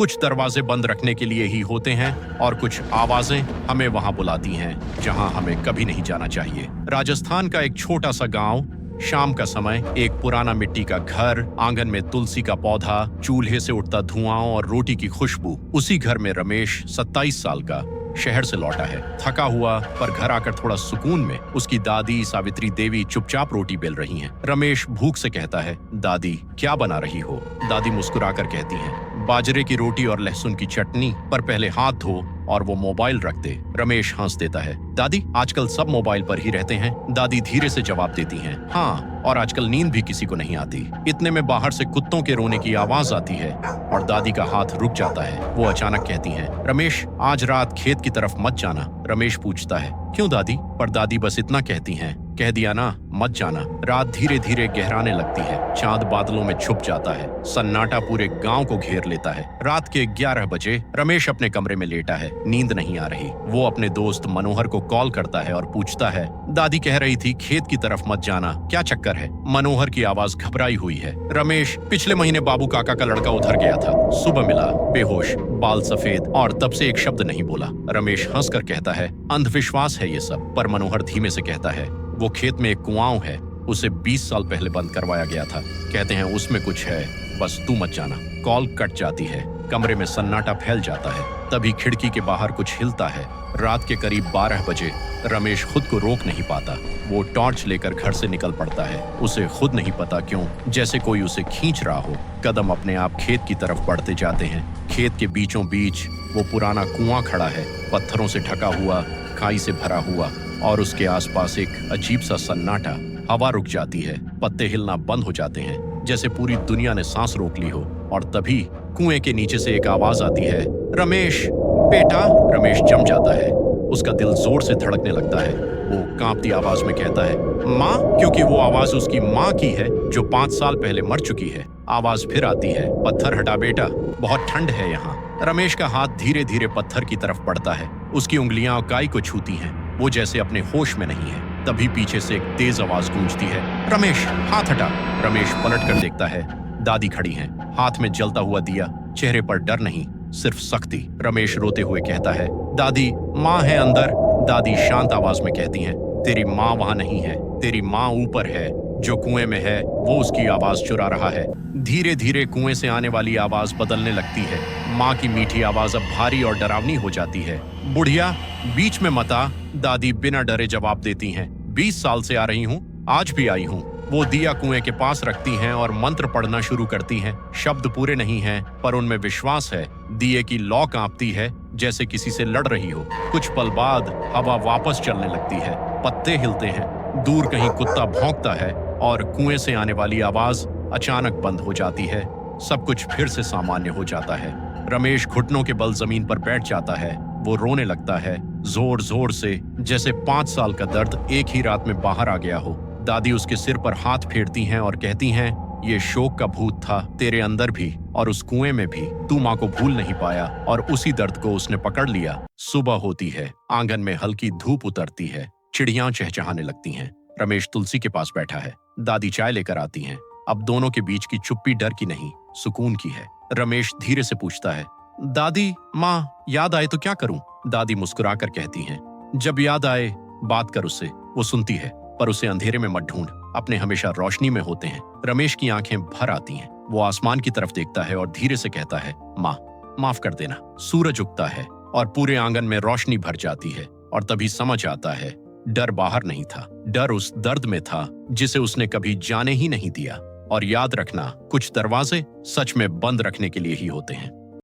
कुछ दरवाजे बंद रखने के लिए ही होते हैं और कुछ आवाजें हमें वहां बुलाती हैं जहां हमें कभी नहीं जाना चाहिए। राजस्थान का एक छोटा सा गांव, शाम का समय, एक पुराना मिट्टी का घर, आंगन में तुलसी का पौधा, चूल्हे से उठता धुआं और रोटी की खुशबू। उसी घर में रमेश 27 साल का शहर से लौटा है, थका हुआ, पर घर आकर थोड़ा सुकून में उसकी दादी सावित्री देवी चुपचाप रोटी बेल रही हैं। रमेश भूख से कहता है, दादी क्या बना रही हो? दादी मुस्कुराकर कहती हैं, बाजरे की रोटी और लहसुन की चटनी, पर पहले हाथ धो और वो मोबाइल रख दे। रमेश हंस देता है, दादी आजकल सब मोबाइल पर ही रहते हैं। दादी धीरे से जवाब देती हैं, हाँ, और आजकल नींद भी किसी को नहीं आती। इतने में बाहर से कुत्तों के रोने की आवाज आती है और दादी का हाथ रुक जाता है। वो अचानक कहती हैं, रमेश आज रात खेत की तरफ मत जाना। रमेश पूछता है, क्यों दादी? पर दादी बस इतना कहती हैं, कह दिया ना, मत जाना। रात धीरे धीरे गहराने लगती है, चांद बादलों में छुप जाता है, सन्नाटा पूरे गांव को घेर लेता है। रात के 11 बजे रमेश अपने कमरे में लेटा है, नींद नहीं आ रही। वो अपने दोस्त मनोहर को कॉल करता है और पूछता है, दादी कह रही थी खेत की तरफ मत जाना, क्या चक्कर है? मनोहर की आवाज घबराई हुई है। रमेश पिछले महीने बाबू काका का लड़का उधर गया था, सुबह मिला, बेहोश, बाल सफेद, और तब से एक शब्द नहीं बोला। रमेश हंसकर कहता है, अंधविश्वास है ये सब। पर मनोहर धीमे से कहता है, वो खेत में एक कुआं है, उसे 20 साल पहले बंद करवाया गया था, कहते हैं उसमें कुछ है, बस तू मत जाना। कॉल कट जाती है, कमरे में सन्नाटा फैल जाता है। तभी खिड़की के बाहर कुछ हिलता है। रात के करीब 12 बजे रमेश खुद को रोक नहीं पाता। वो टॉर्च लेकर घर से निकल पड़ता है, उसे खुद नहीं पता क्यों, जैसे कोई उसे खींच रहा हो। कदम अपने आप खेत की तरफ बढ़ते जाते हैं। खेत के बीचों बीच वो पुराना कुआं खड़ा है, पत्थरों से ढका हुआ, खाई से भरा हुआ, और उसके आसपास एक अजीब सा सन्नाटा। हवा रुक जाती है, पत्ते हिलना बंद हो जाते हैं, जैसे पूरी दुनिया ने सांस रोक ली हो। और तभी कुएं के नीचे से एक आवाज आती है, रमेश बेटा। रमेश जम जाता है, उसका दिल जोर से धड़कने लगता है। वो कांपती आवाज में कहता है, माँ, क्योंकि वो आवाज उसकी माँ की है जो 5 साल पहले मर चुकी है। आवाज फिर आती है, पत्थर हटा बेटा, बहुत ठंड है यहाँ। रमेश का हाथ धीरे धीरे पत्थर की तरफ बढ़ता है, उसकी उंगलियां काई को छूती हैं, वो जैसे अपने होश में नहीं है। तभी पीछे से एक तेज आवाज गूंजती है, रमेश हाथ हटा। रमेश पलट कर देखता है, दादी खड़ी हैं, हाथ में जलता हुआ दिया, चेहरे पर डर नहीं, सिर्फ सख्ती। रमेश रोते हुए कहता है, दादी माँ है अंदर। दादी शांत आवाज में कहती हैं, तेरी माँ वहां नहीं है, तेरी माँ ऊपर है, जो कुएं में है वो उसकी आवाज चुरा रहा है। धीरे धीरे कुएं से आने वाली आवाज बदलने लगती है। माँ की मीठी आवाज अब भारी और डरावनी हो जाती है, बुढ़िया बीच में मत आ। दादी बिना डरे जवाब देती हैं, 20 साल से आ रही हूँ, आज भी आई हूँ। वो दिया कुएं के पास रखती हैं और मंत्र पढ़ना शुरू करती हैं। शब्द पूरे नहीं हैं, पर उनमें विश्वास है। दिए की लौ कांपती है, जैसे किसी से लड़ रही हो। कुछ पल बाद हवा वापस चलने लगती है, पत्ते हिलते हैं, दूर कहीं कुत्ता भौंकता है और कुएं से आने वाली आवाज अचानक बंद हो जाती है। सब कुछ फिर से सामान्य हो जाता है। रमेश घुटनों के बल जमीन पर बैठ जाता है। वो रोने लगता है, जोर जोर से, जैसे 5 साल का दर्द एक ही रात में बाहर आ गया हो। दादी उसके सिर पर हाथ फेरती हैं और कहती हैं, ये शोक का भूत था तेरे अंदर भी, और उस कुएं में भी। तू माँ को भूल नहीं पाया और उसी दर्द को उसने पकड़ लिया। सुबह होती है, आंगन में हल्की धूप उतरती है, चिड़ियां चहचहाने लगती हैं। रमेश तुलसी के पास बैठा है, दादी चाय लेकर आती हैं। अब दोनों के बीच की चुप्पी डर की नहीं, सुकून की है। रमेश धीरे से पूछता है, दादी माँ याद आए तो क्या करूं? दादी मुस्कुराकर कहती हैं, जब याद आए बात कर उससे। वो सुनती है, पर उसे अंधेरे में मत ढूंढ, अपने हमेशा रोशनी में होते हैं। रमेश की आंखें भर आती हैं, वो आसमान की तरफ देखता है और धीरे से कहता है, माँ माफ कर देना। सूरज उगता है और पूरे आंगन में रोशनी भर जाती है, और तभी समझ आता है, डर बाहर नहीं था, डर उस दर्द में था जिसे उसने कभी जाने ही नहीं दिया। और याद रखना, कुछ दरवाजे सच में बंद रखने के लिए ही होते हैं।